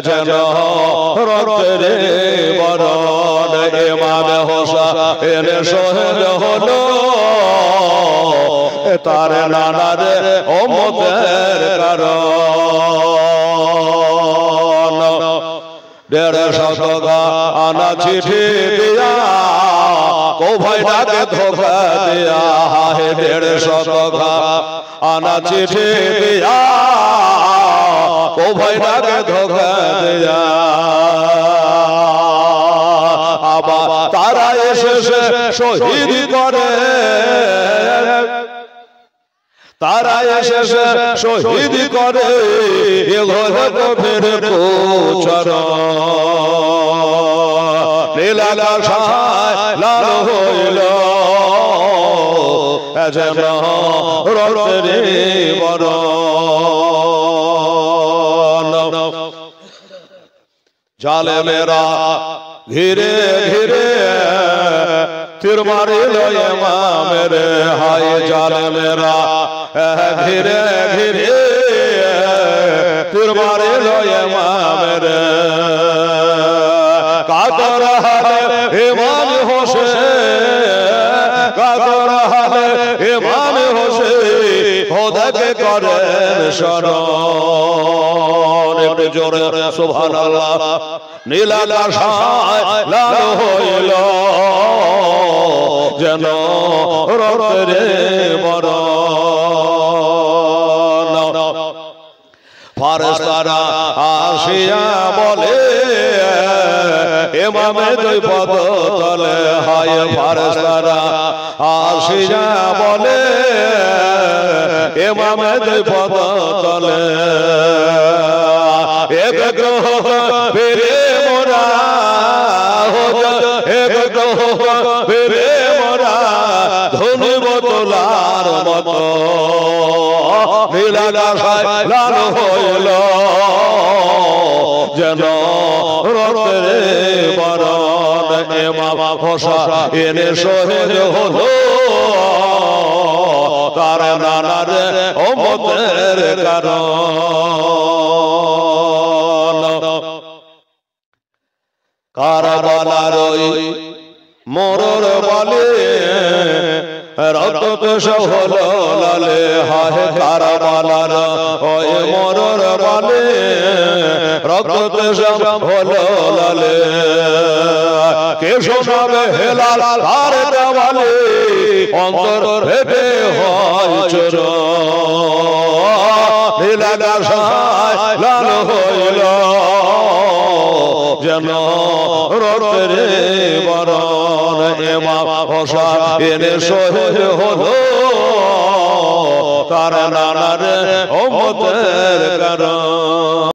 যেন রক্তের বরণ ইমাম হোসেন শহীদ হলো তার নানার উম্মতের কারণ 150 আনা চিঠি দিয়া কোভাইটাকে ধোকা দিয়া 150 আনা চিঠি দিয়া কোভাইটাকে ধোকা দিয়া আবার তারা এসে শহীদ করে তারা এসে শহীদ করে এগুলো কবির গোচর নীলাকাশায় লাল হইল যেন রক্তের বরণ জালেমেরা ঘিরে ঘিরে তীর মারিল ইমামের হায় জালেমেরা ঘিরে ঘিরে তীর মারিল ইমামের কাতর হালে ইমাম হোসেন কাতর হালে ইমাম হোসেন খোদাকে করেন শরণ একটু জোরে সুবহানাল্লাহ নীলাকাশায় লাল হইল যেন রক্তের বরণ ফারেস্তারা আসিয়া বলে ইমামে দুই পদ তলে হায় ফারেস্তারা আসিয়া বলে ইমামে দুই পদ তলে এক গ্রহ ফিরে মোরা এক গ্রহ ফিরে মোরা ধনু বোতলার মতো নীলাকাশায় লাল হইল যেন রক্তের বরণ ইমাম হোসেন শহীদ হলো তার নানার উম্মতের কারণ কারবালার ওই মোরর বলে রক্ত হলো লালে হায় কারবালার ওই মোরর বলে রক্ত হলো লালে কে শোনাবে হেলাল আর দেওয়ালে অন্তর ফেটে হয় চোর নীলাকাশায় লাল হইল যেন রক্তের বরণ ইমাম হোসেন শহীদ হলো তার নানার উম্মতের কারণ।